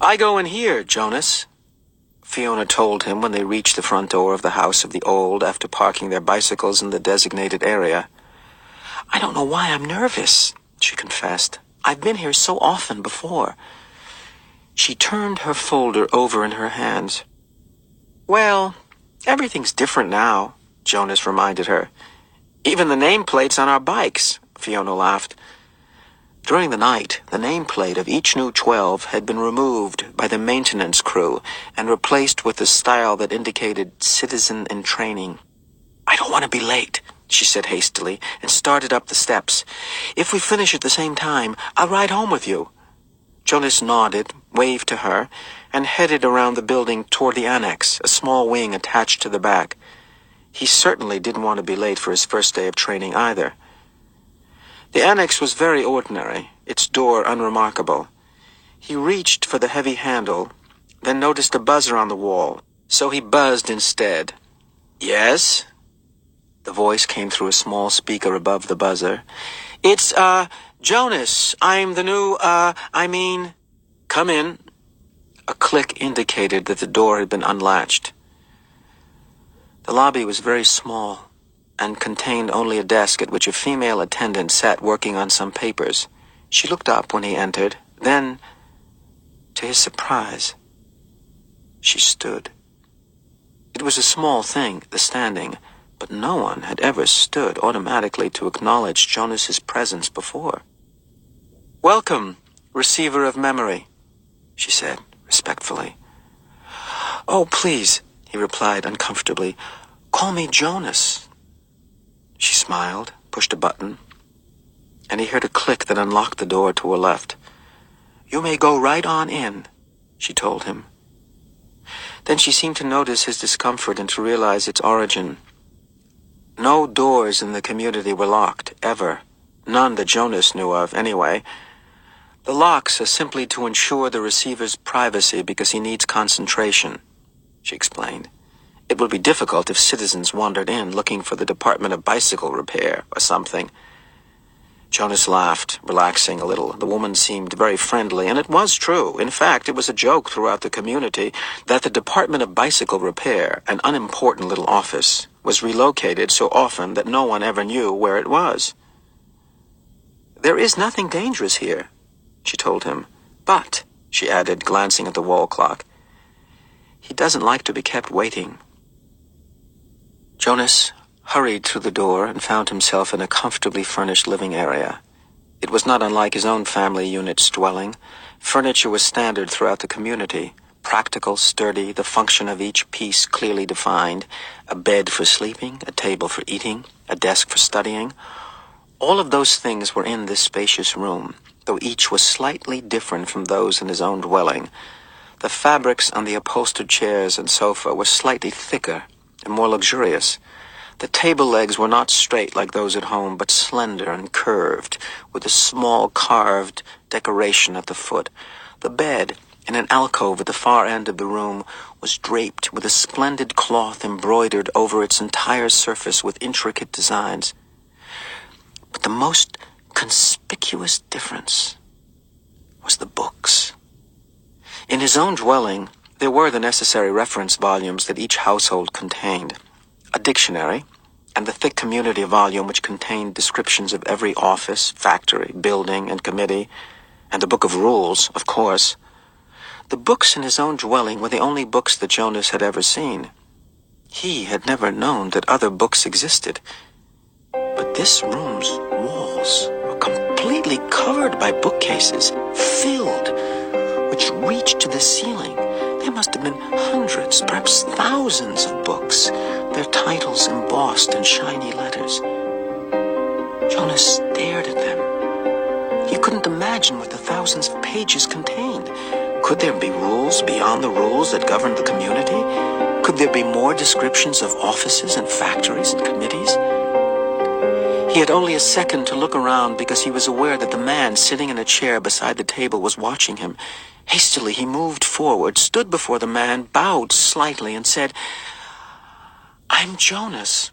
I go in here, Jonas, Fiona told him when they reached the front door of the House of the Old after parking their bicycles in the designated area. I don't know why I'm nervous, she confessed. I've been here so often before. She turned her folder over in her hands. Well, everything's different now, Jonas reminded her. Even the nameplates on our bikes, Fiona laughed. During the night, the nameplate of each new 12 had been removed by the maintenance crew and replaced with the style that indicated citizen in training. I don't want to be late, she said hastily, and started up the steps. If we finish at the same time, I'll ride home with you. Jonas nodded, waved to her, and headed around the building toward the annex, a small wing attached to the back. He certainly didn't want to be late for his first day of training either. The annex was very ordinary, its door unremarkable. He reached for the heavy handle, then noticed a buzzer on the wall, so he buzzed instead. Yes? The voice came through a small speaker above the buzzer. It's, Jonas. I'm the new, Come in. A click indicated that the door had been unlatched. The lobby was very small and contained only a desk at which a female attendant sat working on some papers. She looked up when he entered. Then, to his surprise, she stood. It was a small thing, the standing, but no one had ever stood automatically to acknowledge Jonas's presence before. Welcome, receiver of memory, she said respectfully. Oh, please, he replied uncomfortably. Call me Jonas. She smiled, pushed a button, and he heard a click that unlocked the door to her left. You may go right on in, she told him. Then she seemed to notice his discomfort and to realize its origin. No doors in the community were locked, ever. None that Jonas knew of, anyway. The locks are simply to ensure the receiver's privacy because he needs concentration, she explained. It would be difficult if citizens wandered in looking for the Department of Bicycle Repair or something. Jonas laughed, relaxing a little. The woman seemed very friendly, and it was true. In fact, it was a joke throughout the community that the Department of Bicycle Repair, an unimportant little office, was relocated so often that no one ever knew where it was. There is nothing dangerous here, she told him. But, she added, glancing at the wall clock, he doesn't like to be kept waiting. Jonas hurried through the door and found himself in a comfortably furnished living area. It was not unlike his own family unit's dwelling. Furniture was standard throughout the community, practical, sturdy, the function of each piece clearly defined, a bed for sleeping, a table for eating, a desk for studying. All of those things were in this spacious room, though each was slightly different from those in his own dwelling. The fabrics on the upholstered chairs and sofa were slightly thicker and more luxurious. The table legs were not straight like those at home, but slender and curved, with a small carved decoration at the foot. The bed, in an alcove at the far end of the room, was draped with a splendid cloth embroidered over its entire surface with intricate designs. But the most conspicuous difference was the books. In his own dwelling, there were the necessary reference volumes that each household contained. A dictionary, and the thick community volume which contained descriptions of every office, factory, building, and committee, and a book of rules, of course. The books in his own dwelling were the only books that Jonas had ever seen. He had never known that other books existed. But this room's walls were completely covered by bookcases, filled, which reached to the ceiling. There must have been hundreds, perhaps thousands of books, their titles embossed in shiny letters. Jonas stared at them. He couldn't imagine what the thousands of pages contained. Could there be rules beyond the rules that governed the community? Could there be more descriptions of offices and factories and committees? He had only a second to look around because he was aware that the man sitting in a chair beside the table was watching him. Hastily, he moved forward, stood before the man, bowed slightly, and said, I'm Jonas.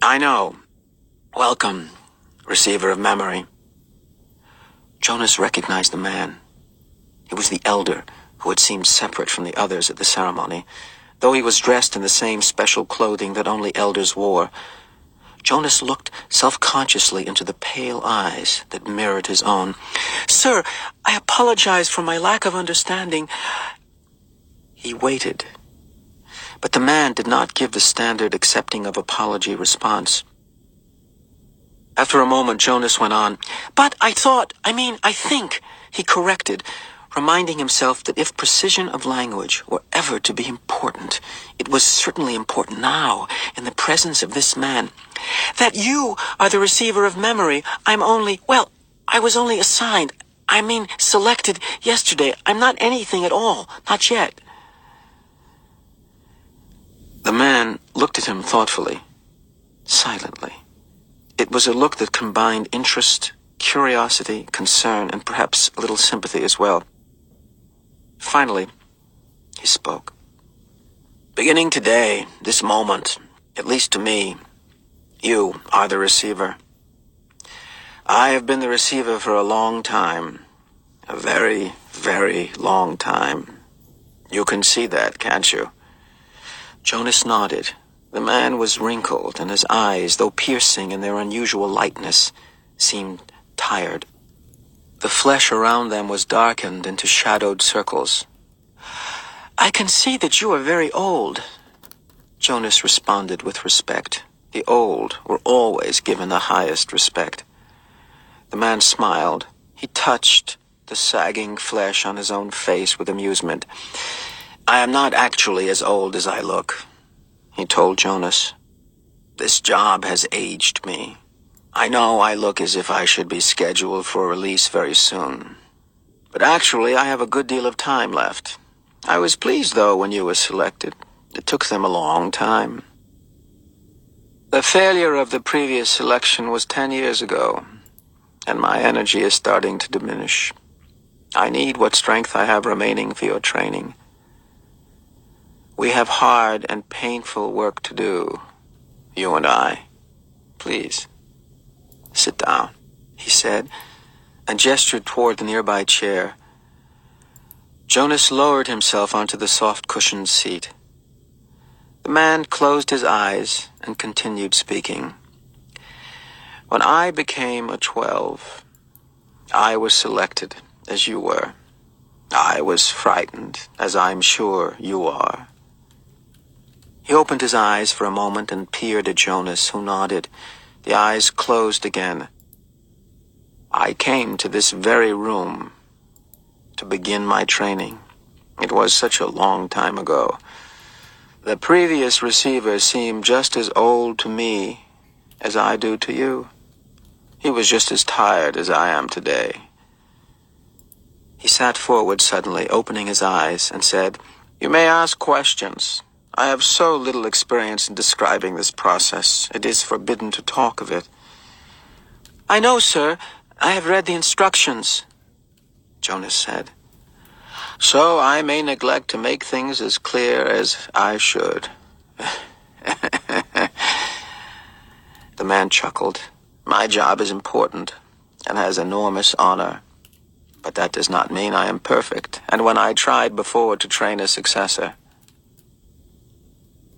I know. Welcome, receiver of memory. Jonas recognized the man. He was the elder who had seemed separate from the others at the ceremony, though he was dressed in the same special clothing that only elders wore. Jonas looked self-consciously into the pale eyes that mirrored his own. "Sir, I apologize for my lack of understanding." He waited, but the man did not give the standard accepting of apology response. After a moment, Jonas went on, "But I think," he corrected, reminding himself that if precision of language were ever to be important, it was certainly important now, in the presence of this man. "That you are the receiver of memory. I was only assigned, selected yesterday. I'm not anything at all, not yet." The man looked at him thoughtfully, silently. It was a look that combined interest, curiosity, concern, and perhaps a little sympathy as well. Finally, he spoke. "Beginning today, this moment, at least to me, you are the receiver. I have been the receiver for a long time. A very, very long time. You can see that, can't you?" Jonas nodded. The man was wrinkled, and his eyes, though piercing in their unusual lightness, seemed tired. The flesh around them was darkened into shadowed circles. "I can see that you are very old," Jonas responded with respect. The old were always given the highest respect. The man smiled. He touched the sagging flesh on his own face with amusement. "I am not actually as old as I look," he told Jonas. "This job has aged me. I know I look as if I should be scheduled for release very soon. But actually, I have a good deal of time left. I was pleased, though, when you were selected. It took them a long time. The failure of the previous selection was 10 years ago, and my energy is starting to diminish. I need what strength I have remaining for your training. We have hard and painful work to do, you and I. Please, sit down," he said, and gestured toward the nearby chair. Jonas lowered himself onto the soft-cushioned seat. The man closed his eyes and continued speaking. "When I became a 12, I was selected, as you were. I was frightened, as I'm sure you are." He opened his eyes for a moment and peered at Jonas, who nodded. The eyes closed again. "I came to this very room to begin my training. It was such a long time ago. The previous receiver seemed just as old to me as I do to you. He was just as tired as I am today." He sat forward suddenly, opening his eyes, and said, "You may ask questions. I have so little experience in describing this process. It is forbidden to talk of it." "I know, sir. I have read the instructions," Jonas said. "So I may neglect to make things as clear as I should." The man chuckled. "My job is important and has enormous honor. But that does not mean I am perfect. And when I tried before to train a successor,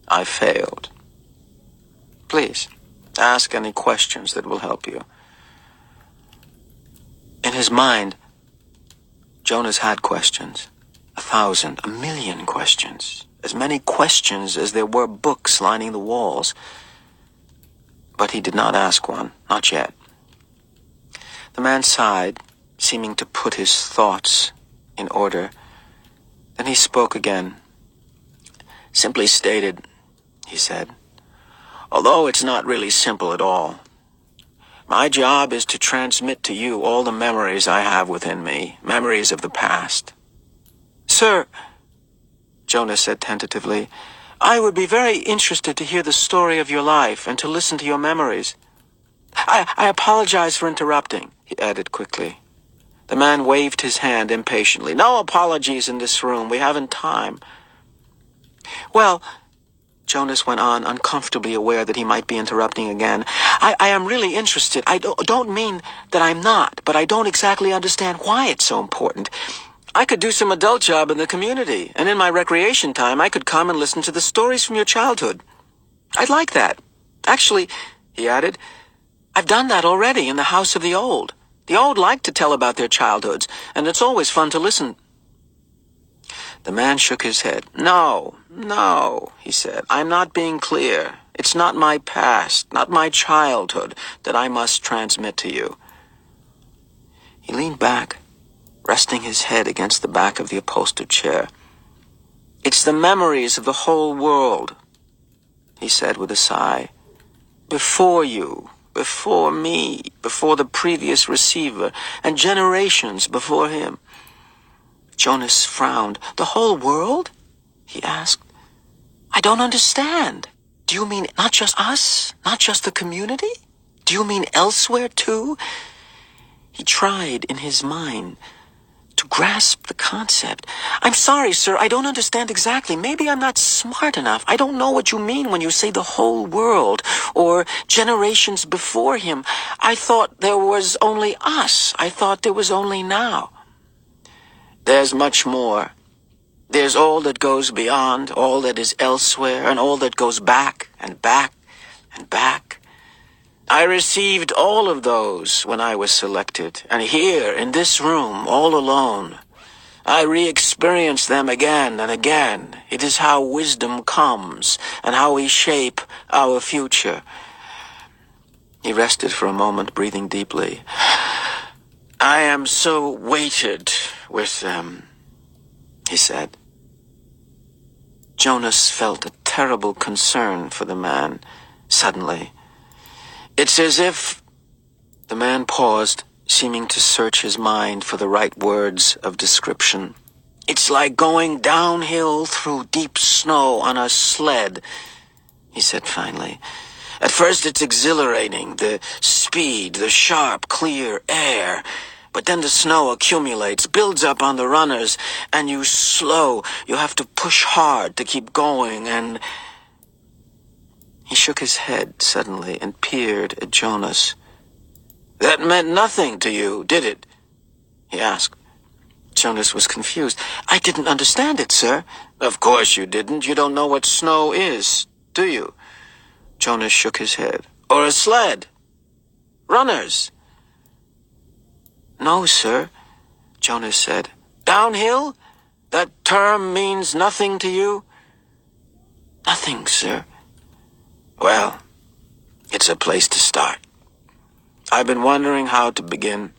I failed. Please, ask any questions that will help you." In his mind, Jonas had questions. 1,000, 1,000,000 questions. As many questions as there were books lining the walls. But he did not ask one, not yet. The man sighed, seeming to put his thoughts in order. Then he spoke again. "Simply stated," he said, "although it's not really simple at all, my job is to transmit to you all the memories I have within me, memories of the past." "Sir," Jonas said tentatively, "I would be very interested to hear the story of your life and to listen to your memories. I apologize for interrupting," he added quickly. The man waved his hand impatiently. "No apologies in this room. We haven't time." "Well," Jonas went on, uncomfortably aware that he might be interrupting again. I am really interested. I don't mean that I'm not, but I don't exactly understand why it's so important. I could do some adult job in the community, and in my recreation time I could come and listen to the stories from your childhood. I'd like that. Actually, he added, I've done that already in the House of the Old. The old like to tell about their childhoods, and it's always fun to listen. The man shook his head. No, he said. I'm not being clear. It's not my past, not my childhood, that I must transmit to you. He leaned back, resting his head against the back of the upholstered chair. It's the memories of the whole world, he said with a sigh. Before you, before me, before the previous receiver, and generations before him. Jonas frowned. The whole world? He asked. I don't understand. Do you mean not just us? Not just the community? Do you mean elsewhere too? He tried in his mind to grasp the concept. I'm sorry, sir, I don't understand exactly. Maybe I'm not smart enough. I don't know what you mean when you say the whole world, or generations before him. I thought there was only us. I thought there was only now. There's much more. There's all that goes beyond, all that is elsewhere, and all that goes back and back and back. I received all of those when I was selected, and here, in this room, all alone, I re-experience them again and again. It is how wisdom comes, and how we shape our future. He rested for a moment, breathing deeply. I am so weighted with them, he said. Jonas felt a terrible concern for the man, suddenly. It's as if... The man paused, seeming to search his mind for the right words of description. It's like going downhill through deep snow on a sled, he said finally. At first it's exhilarating, the speed, the sharp, clear air. But then the snow accumulates, builds up on the runners, and you slow. You have to push hard to keep going, and... He shook his head suddenly and peered at Jonas. That meant nothing to you, did it? He asked. Jonas was confused. I didn't understand it, sir. Of course you didn't. You don't know what snow is, do you? Jonas shook his head. Or a sled. Runners. No, sir, Jonas said. Downhill? That term means nothing to you? Nothing, sir. Well, it's a place to start. I've been wondering how to begin.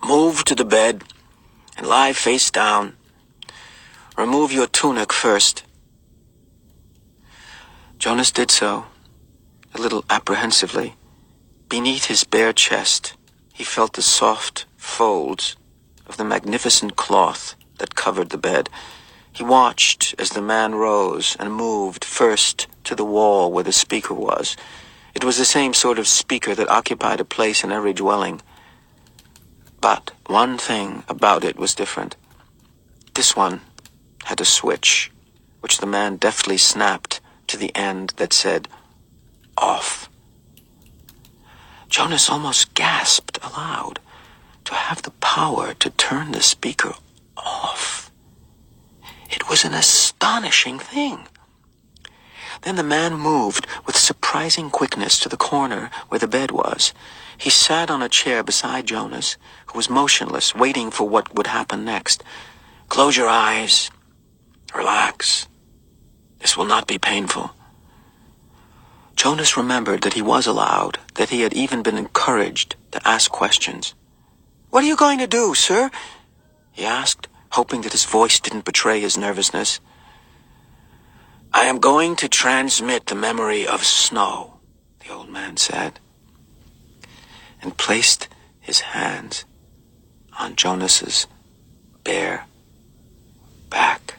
Move to the bed and lie face down. Remove your tunic first. Jonas did so, a little apprehensively. Beneath his bare chest, he felt the soft folds of the magnificent cloth that covered the bed. He watched as the man rose and moved first to the wall where the speaker was. It was the same sort of speaker that occupied a place in every dwelling. But one thing about it was different. This one had a switch, which the man deftly snapped to the end that said, off. Jonas almost gasped aloud. To have the power to turn the speaker off. It was an astonishing thing. Then the man moved with surprising quickness to the corner where the bed was. He sat on a chair beside Jonas, who was motionless, waiting for what would happen next. Close your eyes. Relax. This will not be painful. Jonas remembered that he was allowed, that he had even been encouraged to ask questions. What are you going to do, sir? He asked, hoping that his voice didn't betray his nervousness. I am going to transmit the memory of snow, the old man said, and placed his hands on Jonas's bare back.